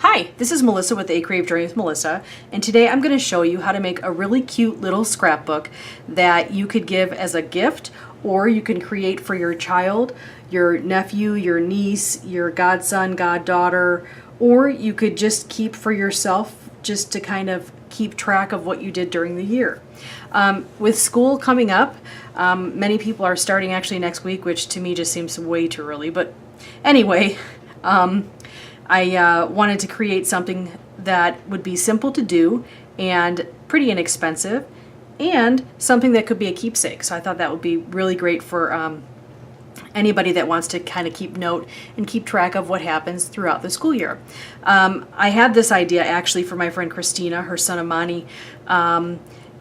Hi, this is Melissa with A Creative Journey with Melissa, and today I'm going to show you how to make a really cute little scrapbook that you could give as a gift, or you can create for your child, your nephew, your niece, your godson, goddaughter, or you could just keep for yourself just to kind of keep track of what you did during the year. With school coming up, many people are starting actually next week, which to me just seems way too early, but anyway, I wanted to create something that would be simple to do and pretty inexpensive and something that could be a keepsake. So I thought that would be really great for anybody that wants to kind of keep note and keep track of what happens throughout the school year. I had this idea actually for my friend Christina. Her son Amani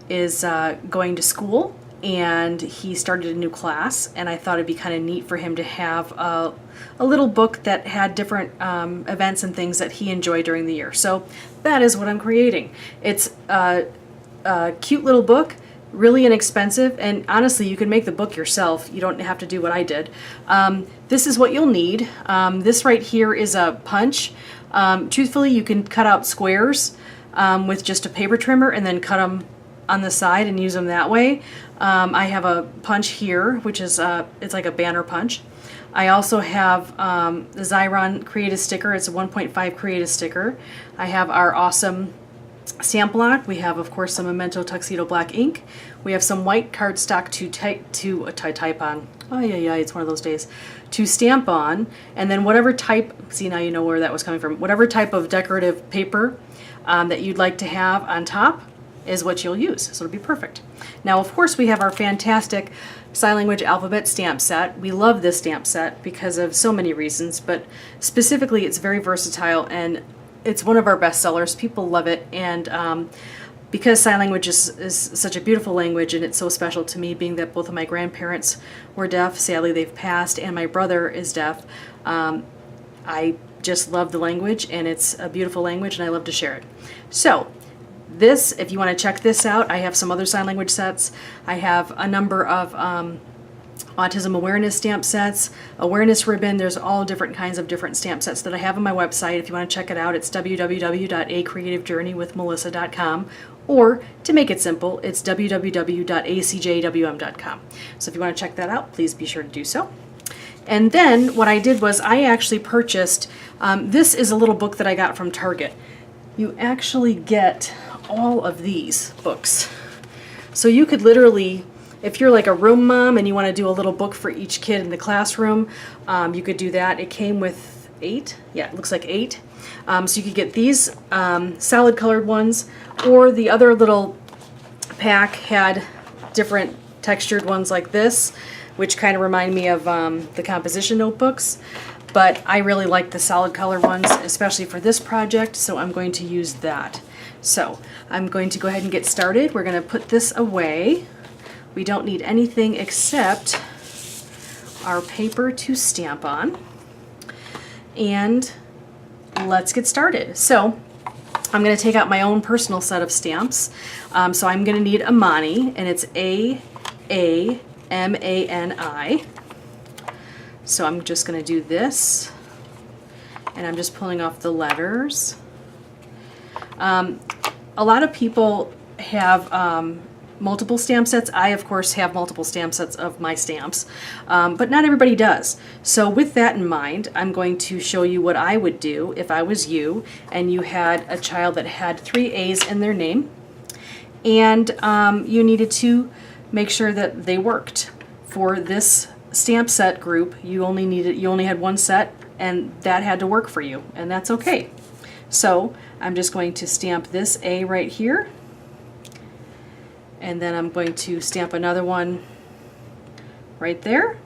is going to school and he started a new class, and I thought it'd be kind of neat for him to have a little book that had different events and things that he enjoyed during the year. So that is what I'm creating. It's a cute little book, really inexpensive, and honestly you can make the book yourself. You don't have to do what I did. This is what you'll need. This right here is a punch. Truthfully, you can cut out squares with just a paper trimmer and then cut them on the side and use them that way. I have a punch here, which is it's like a banner punch. I also have the Xyron Create Sticker. It's a 1.5 Create Sticker. I have our awesome stamp block. We have, of course, some Memento Tuxedo Black ink. We have some white cardstock to type on. Oh yeah, it's one of those days. To stamp on, and then whatever type. See, now you know where that was coming from. Whatever type of decorative paper that you'd like to have on top is what you'll use, so it'll be perfect. Now, of course, we have our fantastic Sign Language Alphabet stamp set. We love this stamp set because of so many reasons, but specifically it's very versatile and it's one of our best sellers. People love it, and because sign language is such a beautiful language, and it's so special to me, being that both of my grandparents were deaf. Sadly, they've passed, and my brother is deaf. I just love the language, and it's a beautiful language, and I love to share it. So this, if you want to check this out, I have some other sign language sets. I have a number of autism awareness stamp sets, awareness ribbon. There's all different kinds of different stamp sets that I have on my website. If you want to check it out, it's www.acreativejourneywithmelissa.com, or to make it simple, it's www.acjwm.com. So if you want to check that out, please be sure to do so. And then what I did was I actually purchased, this is a little book that I got from Target. You actually get all of these books. So you could literally, if you're like a room mom and you want to do a little book for each kid in the classroom, you could do that. It came with 8. Yeah, it looks like 8. So you could get these solid colored ones, or the other little pack had different textured ones like this, which kind of remind me of the composition notebooks. But I really like the solid color ones, especially for this project, so I'm going to use that. So I'm going to go ahead and get started. We're going to put this away. We don't need anything except our paper to stamp on. And let's get started. So I'm going to take out my own personal set of stamps. So I'm going to need Amani, and it's A-A-M-A-N-I. So I'm just going to do this, and I'm just pulling off the letters. A lot of people have multiple stamp sets. I, of course, have multiple stamp sets of my stamps, but not everybody does. So with that in mind, I'm going to show you what I would do if I was you and you had a child that had 3 A's in their name, and you needed to make sure that they worked. For this stamp set group, you only had one set, and that had to work for you, and that's okay. So I'm just going to stamp this A right here, and then I'm going to stamp another one right there,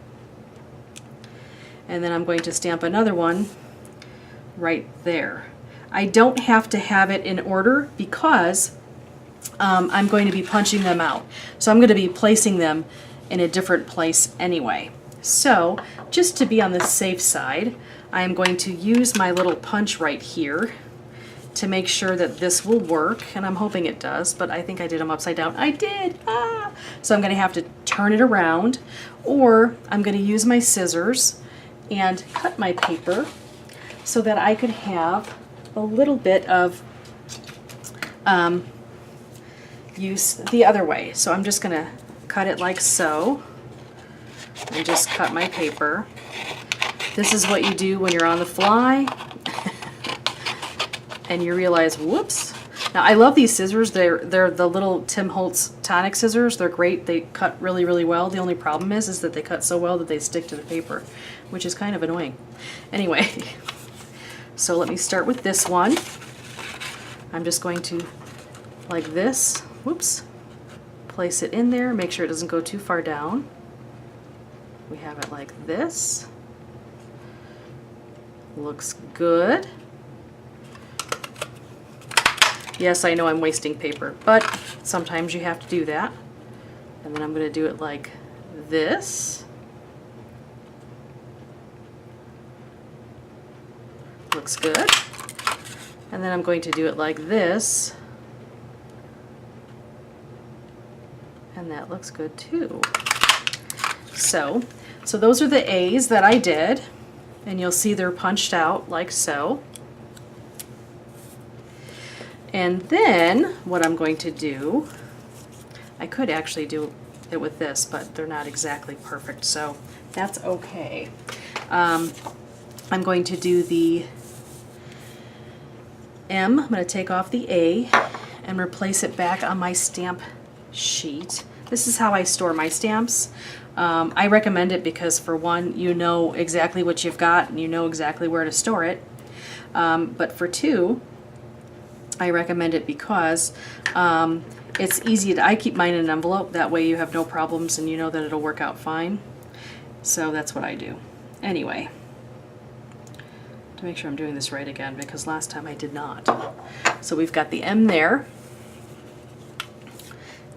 and then I'm going to stamp another one right there. I don't have to have it in order because I'm going to be punching them out, so I'm going to be placing them in a different place anyway. So just to be on the safe side, I am going to use my little punch right here to make sure that this will work, and I'm hoping it does, but I think I did them upside down. I did! Ah! So I'm going to have to turn it around, or I'm going to use my scissors and cut my paper so that I could have a little bit of use the other way. So I'm just going to cut it like so, and just cut my paper. This is what you do when you're on the fly and you realize, whoops. Now I love these scissors. They're the little Tim Holtz tonic scissors. They're great. They cut really, really well. The only problem is that they cut so well that they stick to the paper, which is kind of annoying. Anyway, so let me start with this one. I'm just going to, like this, whoops, place it in there, make sure it doesn't go too far down. We have it like this. Looks good. Yes, I know I'm wasting paper, but sometimes you have to do that. And then I'm going to do it like this. Looks good. And then I'm going to do it like this. And that looks good too. So those are the A's that I did. And you'll see they're punched out like so. And then what I'm going to do, I could actually do it with this, but they're not exactly perfect, so that's okay. I'm going to do the M. I'm going to take off the A and replace it back on my stamp sheet. This is how I store my stamps. I recommend it because, for one, you know exactly what you've got and you know exactly where to store it. But for two, I recommend it because it's easy to, I keep mine in an envelope, that way you have no problems and you know that it'll work out fine. So that's what I do. Anyway, to make sure I'm doing this right again, because last time I did not. So we've got the M there.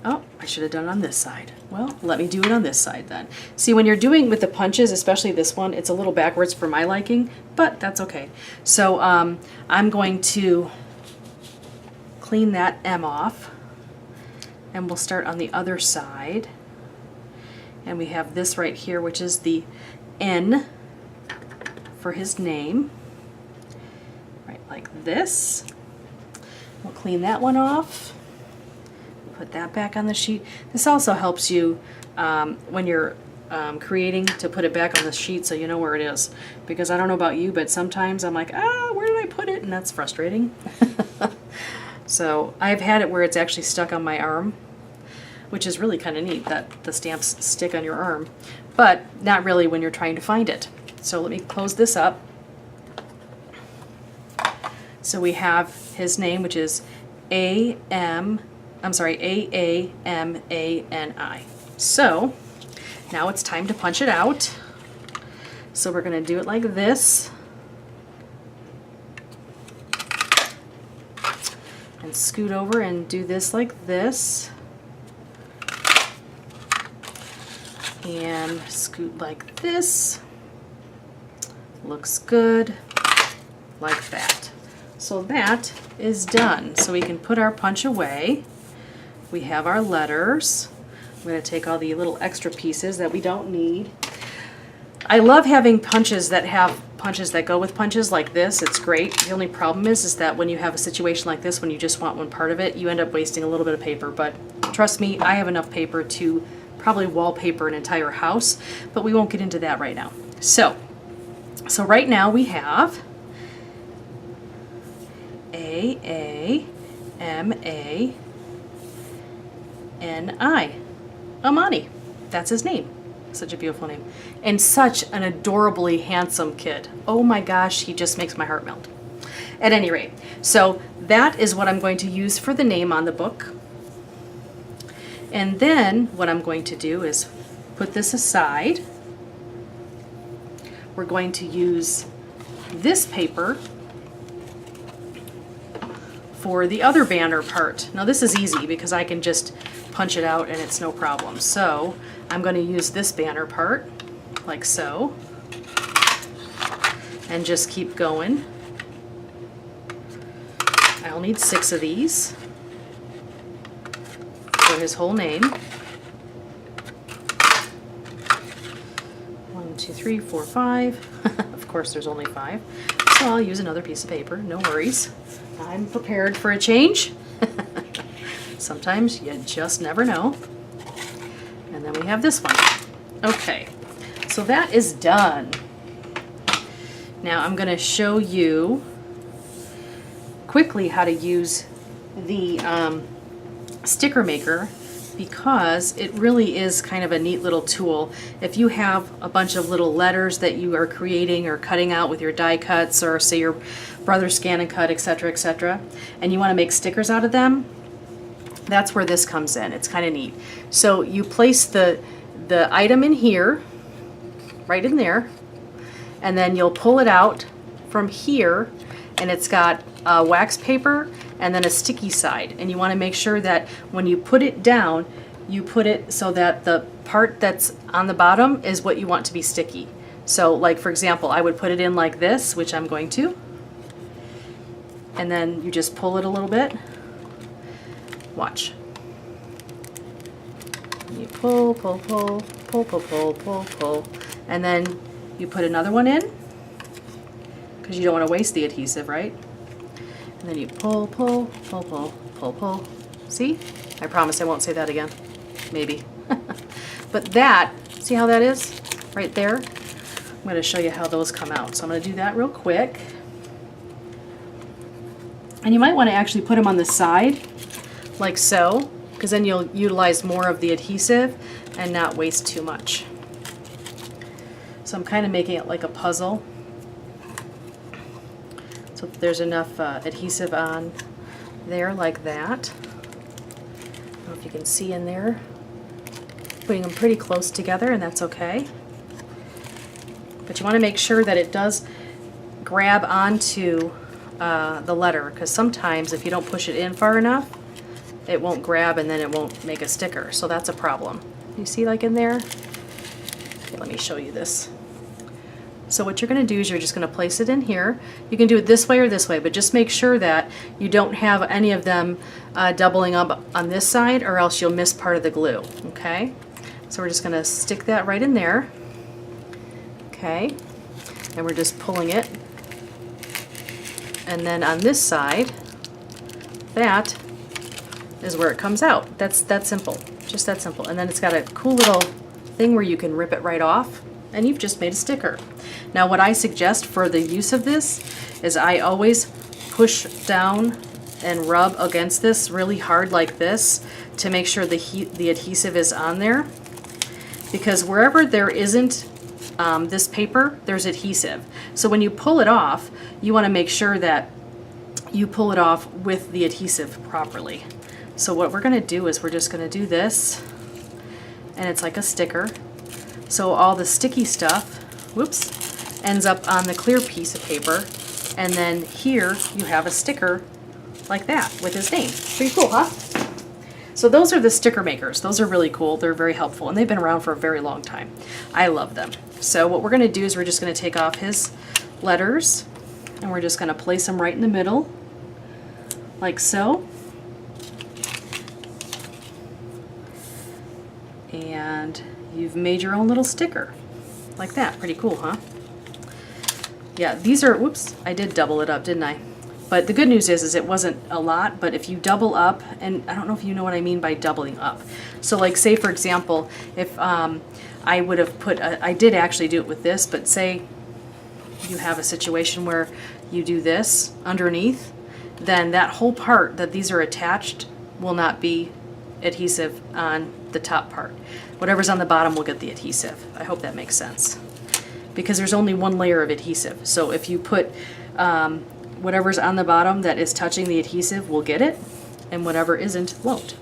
Oh, I should have done it on this side. Well, let me do it on this side then. See, when you're doing with the punches, especially this one, it's a little backwards for my liking, but that's okay. So I'm going to clean that M off, and we'll start on the other side. And we have this right here, which is the N for his name, right like this. We'll clean that one off. Put that back on the sheet. This also helps you when you're creating, to put it back on the sheet so you know where it is. Because I don't know about you, but sometimes I'm like, where did I put it? And that's frustrating. So I've had it where it's actually stuck on my arm, which is really kind of neat that the stamps stick on your arm, but not really when you're trying to find it. So let me close this up. So we have his name, which is A-A-M-A-N-I. So now it's time to punch it out. So we're going to do it like this. And scoot over and do this like this. And scoot like this. Looks good. Like that. So that is done. So we can put our punch away. We have our letters. I'm going to take all the little extra pieces that we don't need. I love having punches that have punches that go with punches like this. It's great. The only problem is that when you have a situation like this, when you just want one part of it, you end up wasting a little bit of paper. But trust me, I have enough paper to probably wallpaper an entire house, but we won't get into that right now. So right now we have A-A-M-A-N-I. Amani. That's his name. Such a beautiful name. And such an adorably handsome kid. Oh my gosh, he just makes my heart melt. At any rate, so that is what I'm going to use for the name on the book. And then what I'm going to do is put this aside. We're going to use this paper for the other banner part. Now this is easy because I can just punch it out and it's no problem. So I'm going to use this banner part like so and just keep going. I'll need 6 of these for his whole name. 1, 2, 3, 4, 5. Of course there's only 5. So I'll use another piece of paper, no worries. I'm prepared for a change. Sometimes you just never know. And then we have this one. Okay, so that is done. Now I'm going to show you quickly how to use the sticker maker, because it really is kind of a neat little tool. If you have a bunch of little letters that you are creating or cutting out with your die cuts, or say your brother scan and cut, etc., and you want to make stickers out of them, that's where this comes in. It's kind of neat. So you place the item in here, right in there, and then you'll pull it out from here, and it's got wax paper and then a sticky side. And you want to make sure that when you put it down, you put it so that the part that's on the bottom is what you want to be sticky. So like, for example, I would put it in like this, which I'm going to, and then you just pull it a little bit. Watch. You pull, pull, pull, pull, pull, pull, pull, pull, and then you put another one in, because you don't want to waste the adhesive, right? And then you pull, pull, pull, pull, pull, pull. See? I promise I won't say that again. Maybe. But that, see how that is? Right there? I'm going to show you how those come out. So I'm going to do that real quick. And you might want to actually put them on the side, like so, because then you'll utilize more of the adhesive and not waste too much. So I'm kind of making it like a puzzle. So there's enough adhesive on there like that. I don't know if you can see in there. Putting them pretty close together, and that's okay. But you want to make sure that it does grab onto the letter, because sometimes if you don't push it in far enough, it won't grab and then it won't make a sticker. So that's a problem. You see, like in there? Okay, let me show you this. So what you're going to do is you're just going to place it in here. You can do it this way or this way, but just make sure that you don't have any of them doubling up on this side, or else you'll miss part of the glue. Okay? So we're just going to stick that right in there. Okay? And we're just pulling it. And then on this side, that is where it comes out. That's that simple. Just that simple. And then it's got a cool little thing where you can rip it right off, and you've just made a sticker. Now what I suggest for the use of this is I always push down and rub against this really hard like this to make sure the adhesive is on there, because wherever there isn't this paper, there's adhesive. So when you pull it off, you want to make sure that you pull it off with the adhesive properly. So what we're going to do is we're just going to do this, and it's like a sticker. So all the sticky stuff, whoops, ends up on the clear piece of paper, and then here you have a sticker like that with his name. Pretty cool, huh? So those are the sticker makers. Those are really cool. They're very helpful, and they've been around for a very long time. I love them. So what we're going to do is we're just going to take off his letters, and we're just going to place them right in the middle, like so. And you've made your own little sticker like that. Pretty cool, huh? Yeah, these are, whoops, I did double it up, didn't I? But the good news is it wasn't a lot, but if you double up, and I don't know if you know what I mean by doubling up. So like, say for example, if I would have put, I did actually do it with this, but say you have a situation where you do this underneath, then that whole part that these are attached will not be adhesive on the top part. Whatever's on the bottom will get the adhesive. I hope that makes sense. Because there's only one layer of adhesive. So if you put whatever's on the bottom that is touching the adhesive will get it, and whatever isn't won't.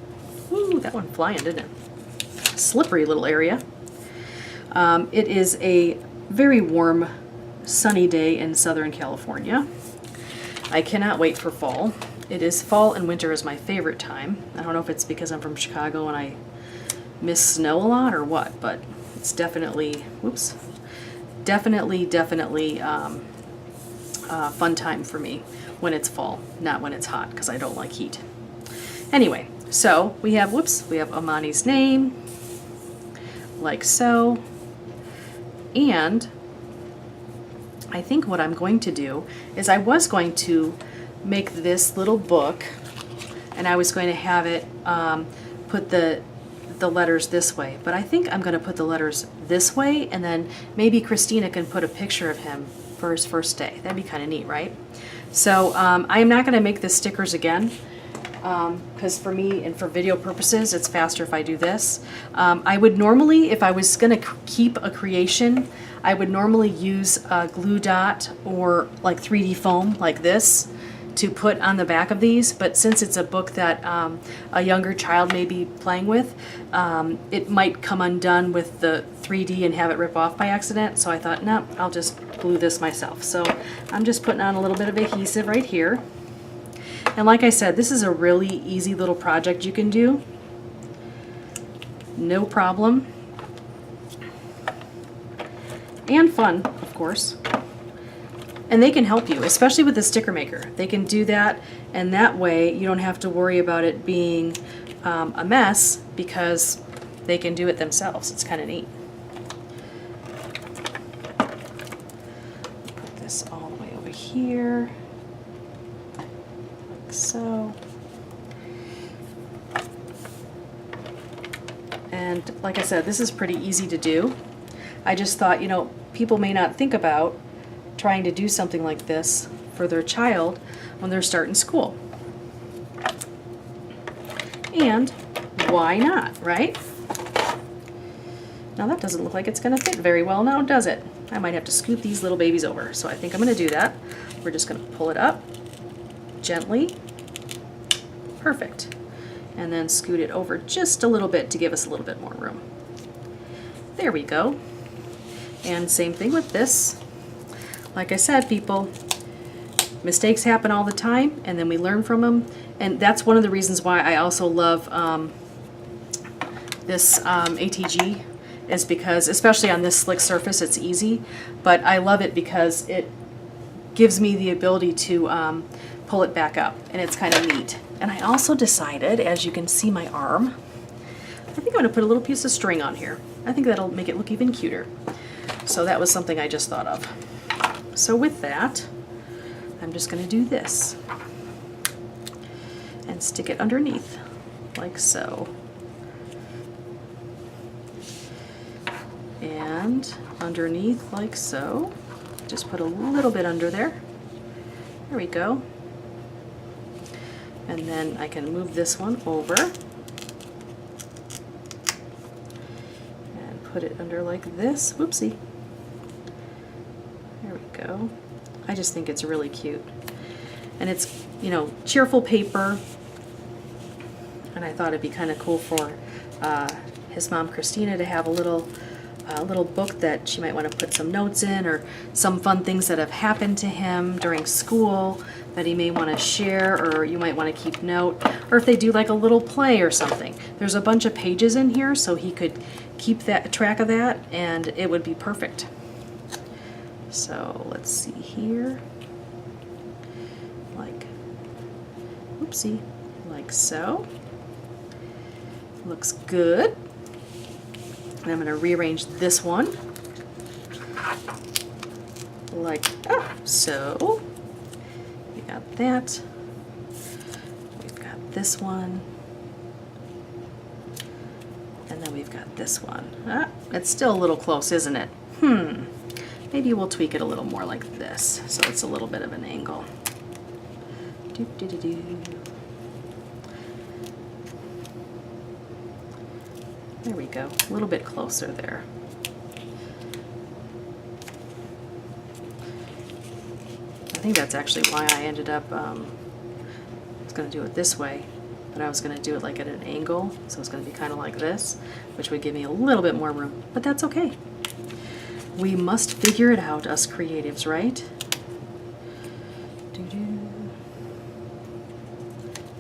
Woo, that one flying, didn't it? Slippery little area. It is a very warm, sunny day in Southern California. I cannot wait for fall. It is fall, and winter is my favorite time. I don't know if it's because I'm from Chicago and I miss snow a lot or what, but it's definitely, whoops, definitely fun time for me when it's fall, not when it's hot, because I don't like heat. Anyway, so we have, whoops, we have Amani's name, like so, and I think what I'm going to do is I was going to make this little book, and I was going to have it put the letters this way, but I think I'm going to put the letters this way, and then maybe Christina can put a picture of him for his first day. That'd be kind of neat, right? So I am not going to make the stickers again, because for me and for video purposes it's faster if I do this. I would normally, if I was going to keep a creation, I would normally use a glue dot or like 3D foam like this to put on the back of these, but since it's a book that a younger child may be playing with, it might come undone with the 3D and have it rip off by accident, so I thought, no, I'll just glue this myself. So I'm just putting on a little bit of adhesive right here. And like I said, this is a really easy little project you can do. No problem. And fun, of course. And they can help you, especially with the sticker maker. They can do that, and that way you don't have to worry about it being a mess, because they can do it themselves. It's kind of neat. Put this all the way over here, like so. And like I said, this is pretty easy to do. I just thought, you know, people may not think about trying to do something like this for their child when they're starting school. And why not, right? Now that doesn't look like it's going to fit very well now, does it? I might have to scoot these little babies over, so I think I'm going to do that. We're just going to pull it up gently. Perfect. And then scoot it over just a little bit to give us a little bit more room. There we go. And same thing with this. Like I said, people, mistakes happen all the time, and then we learn from them. And that's one of the reasons why I also love this ATG, is because, especially on this slick surface, it's easy. But I love it because it gives me the ability to pull it back up, and it's kind of neat. And I also decided, as you can see my arm, I think I'm going to put a little piece of string on here. I think that'll make it look even cuter. So that was something I just thought of. So with that, I'm just going to do this and stick it underneath like so. And underneath like so. Just put a little bit under there. There we go. And then I can move this one over and put it under like this. Whoopsie. There we go. I just think it's really cute. And it's, you know, cheerful paper. And I thought it'd be kind of cool for his mom, Christina, to have a little book that she might want to put some notes in, or some fun things that have happened to him during school that he may want to share, or you might want to keep note, or if they do like a little play or something. There's a bunch of pages in here, so he could keep that track of that, and it would be perfect. So let's see here, like, oopsie, like so. Looks good. And I'm going to rearrange this one like so. We got that. We've got this one. And then we've got this one. It's still a little close, isn't it? Maybe we'll tweak it a little more like this, so it's a little bit of an angle. There we go, a little bit closer there. I think that's actually why I ended up, I was going to do it this way, but I was going to do it like at an angle, so it's going to be kind of like this, which would give me a little bit more room, but that's okay. We must figure it out, us creatives, right?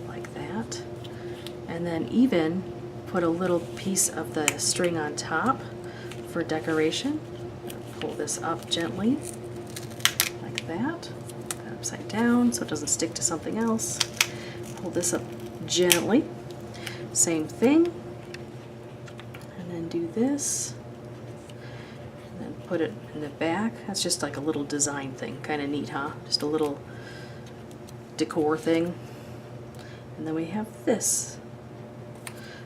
Like that. And then even put a little piece of the string on top for decoration. Pull this up gently, like that. Put it upside down so it doesn't stick to something else. Pull this up gently. Same thing. And then do this. And then put it in the back. That's just like a little design thing. Kind of neat, huh? Just a little decor thing. And then we have this.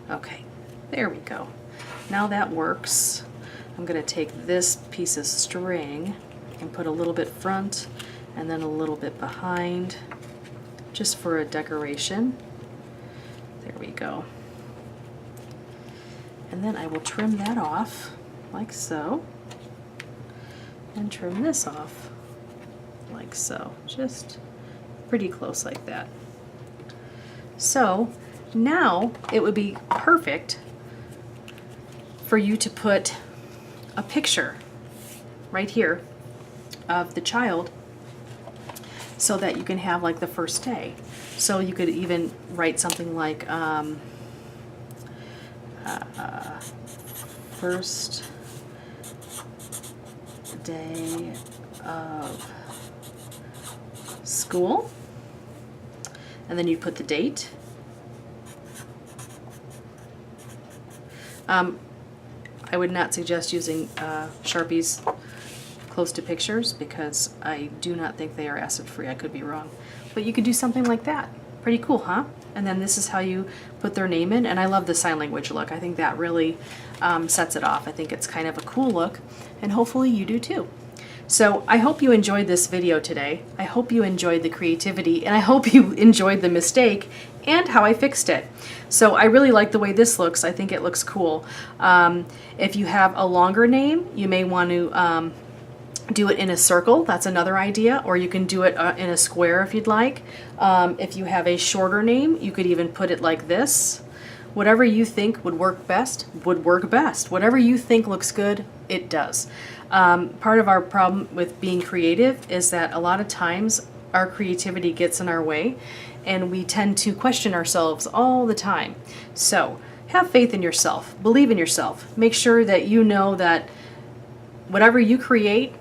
Okay, there we go. Now that works. I'm going to take this piece of string and put a little bit front and then a little bit behind, just for a decoration. There we go. And then I will trim that off like so, and trim this off like so, just pretty close like that. So now it would be perfect for you to put a picture right here of the child so that you can have like the first day. So you could even write something like first day of school, and then you put the date. I would not suggest using Sharpies close to pictures because I do not think they are acid free. I could be wrong, but you could do something like that. Pretty cool, huh? And then this is how you put their name in, and I love the sign language look. I think that really sets it off. I think it's kind of a cool look, and hopefully you do too. So I hope you enjoyed this video today. I hope you enjoyed the creativity, and I hope you enjoyed the mistake and how I fixed it. So I really like the way this looks. I think it looks cool. If you have a longer name, you may want to do it in a circle. That's another idea, or you can do it in a square if you'd like. If you have a shorter name, you could even put it like this. Whatever you think would work best, would work best. Whatever you think looks good, it does. Part of our problem with being creative is that a lot of times our creativity gets in our way and we tend to question ourselves all the time. So have faith in yourself, believe in yourself, make sure that you know that whatever you create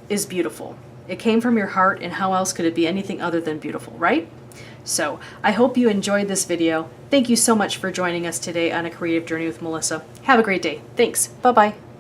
is beautiful. It came from your heart, and how else could it be anything other than beautiful, right? So I hope you enjoyed this video. Thank you so much for joining us today on A Creative Journey with Melissa. Have a great day. Thanks. Bye-bye.